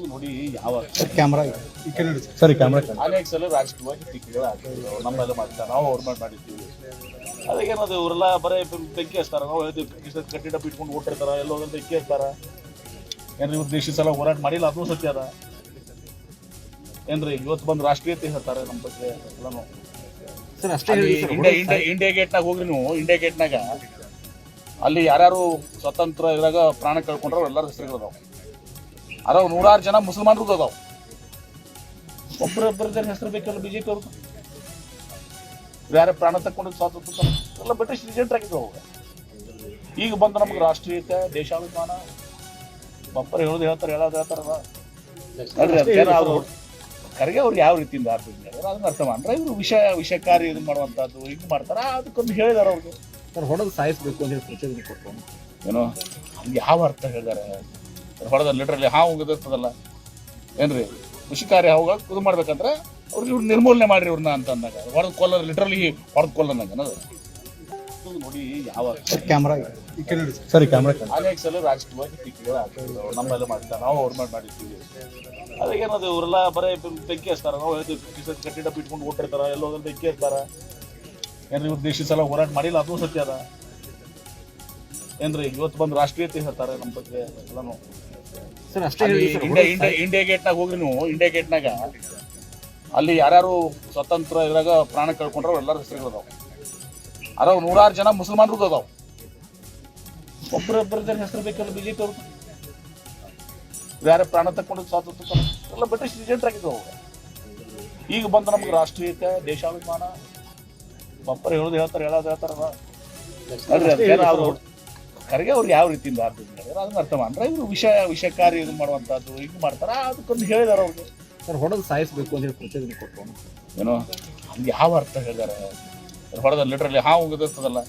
ನೋಡಿ ಯಾವ ಕ್ಯಾಮ್ರಾ ಈ ಕಡೆ ನೋಡಿ ಸರ್ ಕ್ಯಾಮ್ರಾ ಅನೇಕ ಸಲ ರಾಜಕೀಯವಾಗಿ ಟೀಕೆಗಳು ಆಗ್ತಿದ್ರು ನಮ್ಮೆಲ್ಲ ಮಾಡ್ತಾರೆ ನಾವು ಅವ್ರ ಮೇಲೆ ಮಾಡಿರ್ತೀವಿ ಅದಕ್ಕೇನದು ಇವರೆಲ್ಲ ಬರೀ ಬೆಂಕಿ ಹಚ್ತಾರ ನಾವು ಹೇಳ್ತೀವಿ ಕಟ್ಟಿ ಡಬ್ಬಿ ಇಟ್ಕೊಂಡು ಓಟಿರ್ತಾರ ಎಲ್ಲೋ ಬೆಂಕಿ ಹಚ್ತಾರ ಏನ್ರಿ ಇವ್ರು ದೇಶದ ಸಲ ಹೋರಾಟ ಮಾಡಿಲ್ಲ ಅದು ಸತ್ಯ ಅದ ಏನ್ರಿ ಇವತ್ತು ಬಂದು ರಾಷ್ಟ್ರೀಯತೆ ಹೇಳ್ತಾರೆ ನಮ್ಮ ಬಗ್ಗೆ ಎಲ್ಲಾನು ಸರ್ ಅಷ್ಟೇ ಇಂಡಿಯಾ ಗೇಟ್ನಾಗ ಹೋಗ್ರಿ ನೀವು ಇಂಡಿಯಾ ಗೇಟ್ನಾಗ ಅಲ್ಲಿ ಯಾರ್ಯಾರು ಸ್ವತಂತ್ರ ಇದ್ರಾಗ ಪ್ರಾಣ ಕಳ್ಕೊಂಡ್ರ ಎಲ್ಲರ ಹೆಸರುಗಳು ಅದಾವ ನೂರಾರು ಜನ ಮುಸಲ್ಮಾನರು ಅದಾವ ಒಬ್ಬರೊಬ್ಬರ ಜನ ಹೆಸರು ಬೇಕಲ್ಲ ಬಿಜೆಪಿ ಅವ್ರದ್ದು ಯಾರೇ ಪ್ರಾಣ ತಕ್ಕೊಂಡು ಸ್ವಾತಂತ್ರ್ಯ ಎಲ್ಲ ಬ್ರಿಟಿಷ್ ಏಜೆಂಟ್ ಆಗಿದ್ರು ಅವಾಗ ಈಗ ಬಂದು ನಮ್ಗೆ ರಾಷ್ಟ್ರೀಯತೆ ದೇಶಾಭಿಮಾನ ಒಬ್ಬರು ಹೇಳೋದು ಹೇಳ್ತಾರಲ್ಲ ಅವರು ಕರೆಗೆ ಅವ್ರಿಗೆ ಯಾವ ರೀತಿಯಿಂದ ಅದನ್ನ ಅರ್ಥ ಮಾಡ್ರೆ ಇವರು ವಿಷಕಾರಿ ಇದನ್ನ ಮಾಡುವಂಥದ್ದು ಹಿಂಗೆ ಮಾಡ್ತಾರ ಅದಕ್ಕೊಂದು ಹೇಳಿದಾರೆ ಅವ್ರಿಗೆ ಸರ್ ಹೊಡೆದು ಸಾಯಿಸ್ಬೇಕು ಅಂತ ಹೇಳಿ ಪ್ರಚೋದನೆ ಕೊಟ್ಟರು ಏನೋ ಹಂಗೆ ಯಾವ ಅರ್ಥ ಹೇಳಿದಾರೆ ಹೊಡೆದ ಲಿಟ್ರಲ್ಲಿ ಹಾವು ಹೋಗಿರ್ತದಲ್ಲ ಏನ್ರಿ ಕೃಷಿಕಾರ್ಯ ಹಾವಾಗ ಇದು ಮಾಡ್ಬೇಕಂದ್ರೆ ಅವ್ರಿಗೆ ಇವ್ರು ನಿರ್ಮೂಲನೆ ಮಾಡ್ರಿ ಇವ್ರನ್ನ ಅಂತ ಅಂದಾಗ ಹೊಡೆದು ಕೊಲ್ಲರ್ ಲಿಟ್ರಲಿ ಹೊಡೆದು ಕೊಲ್ಲಂದಾಗ ಅನ್ನೋದು ನೋಡಿ ಯಾವ ಕ್ಯಾಮ್ರಾ ಈ ಕಡೆ ನೋಡಿ ಸರ್ ಕ್ಯಾಮ್ರಾ ಅನೇಕ ಸಲ ರಾಜಕೀಯವಾಗಿ ಟೀಕೆಗಳು ಆಗ್ತಿದ್ರು ನಮ್ಮೆಲ್ಲ ಮಾಡ್ತಾರೆ ನಾವು ಅವ್ರ ಮೇಲೆ ಮಾಡಿರ್ತೀವಿ ಅದಕ್ಕೇನದು ಇವರೆಲ್ಲ ಬರೀ ಬೆಂಕಿ ಹಚ್ತಾರ ನಾವು ಹೇಳ್ತೀವಿ ಕಟ್ಟಿ ಡಬ್ಬಿ ಇಟ್ಕೊಂಡು ಓಟಿರ್ತಾರ ಎಲ್ಲೋ ಬೆಂಕಿ ಹಚ್ತಾರ ಏನ್ರಿ ಇವ್ರು ದೇಶದ ಸಲ ಹೋರಾಟ ಮಾಡಿಲ್ಲ ಅದು ಸತ್ಯ ಅದ ಏನ್ರಿ ಇವತ್ತು ಬಂದು ರಾಷ್ಟ್ರೀಯತೆ ಹೇಳ್ತಾರೆ ನಮ್ಮ ಬಗ್ಗೆ ಎಲ್ಲಾನು ಸರ್ ಅಷ್ಟೇ ಇಂಡಿಯಾ ಗೇಟ್ನಾಗ ಹೋಗ್ರಿ ನೀವು ಇಂಡಿಯಾ ಗೇಟ್ನಾಗ ಅಲ್ಲಿ ಯಾರ್ಯಾರು ಸ್ವತಂತ್ರ ಇದ್ರಾಗ ಪ್ರಾಣ ಕಳ್ಕೊಂಡ್ರ ಎಲ್ಲರ ಹೆಸರುಗಳು ಅದಾವ ಅದಾವ ನೂರಾರು ಜನ ಮುಸಲ್ಮಾನರು ಅದಾವ ಒಬ್ಬರೊಬ್ಬರ ಜನ ಹೆಸರು ಬೇಕಲ್ಲ ಬಿಜೆಪಿ ಅವ್ರದ್ದು ಯಾರೇ ಪ್ರಾಣ ತಕ್ಕೊಂಡು ಸ್ವಾತಂತ್ರ್ಯ ಎಲ್ಲ ಬ್ರಿಟಿಷ್ ಏಜೆಂಟ್ ಆಗಿದ್ರು ಅವಾಗ ಈಗ ಬಂದು ನಮ್ಗೆ ರಾಷ್ಟ್ರೀಯತೆ ದೇಶಾಭಿಮಾನ ಒಬ್ಬರು ಹೇಳ್ತಾರಲ್ಲ ಅವರು ಕರೆಗೆ ಅವ್ರಿಗೆ ಯಾವ ರೀತಿಯಿಂದ ಅದನ್ನ ಅರ್ಥ ಮಾಡ್ರೆ ಇವರು ವಿಷಕಾರಿ ಇದನ್ನ ಮಾಡುವಂಥದ್ದು ಹಿಂಗೆ ಮಾಡ್ತಾರ ಅದಕ್ಕೊಂದು ಹೇಳಿದಾರೆ ಅವ್ರಿಗೆ ಸರ್ ಹೊಡೆದು ಸಾಯಿಸ್ಬೇಕು ಅಂತ ಹೇಳಿ ಪ್ರಚೋದನೆ ಕೊಟ್ಟರು ಏನೋ ಹಂಗೆ ಯಾವ ಅರ್ಥ ಹೇಳಿದಾರೆ ಹೊಡೆದ ಲಿಟ್ರಲ್ಲಿ ಹಾವು ಹೋಗಿರ್ತದಲ್ಲ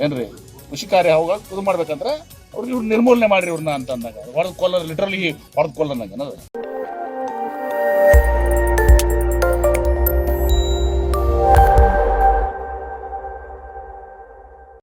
ಏನ್ರಿ ಕೃಷಿಕಾರ್ಯ ಹಾವಾಗ ಇದು ಮಾಡ್ಬೇಕಂದ್ರೆ ಅವ್ರಿಗೆ ಇವ್ರು ನಿರ್ಮೂಲನೆ ಮಾಡ್ರಿ ಇವ್ರನ್ನ ಅಂತ ಅಂದಾಗ ಹೊಡೆದು ಕೊಲ್ಲರ್ ಲಿಟ್ರಲಿ ಹೊಡೆದು ಕೊಲ್ಲಂದಾಗ ಅನ್ನೋದು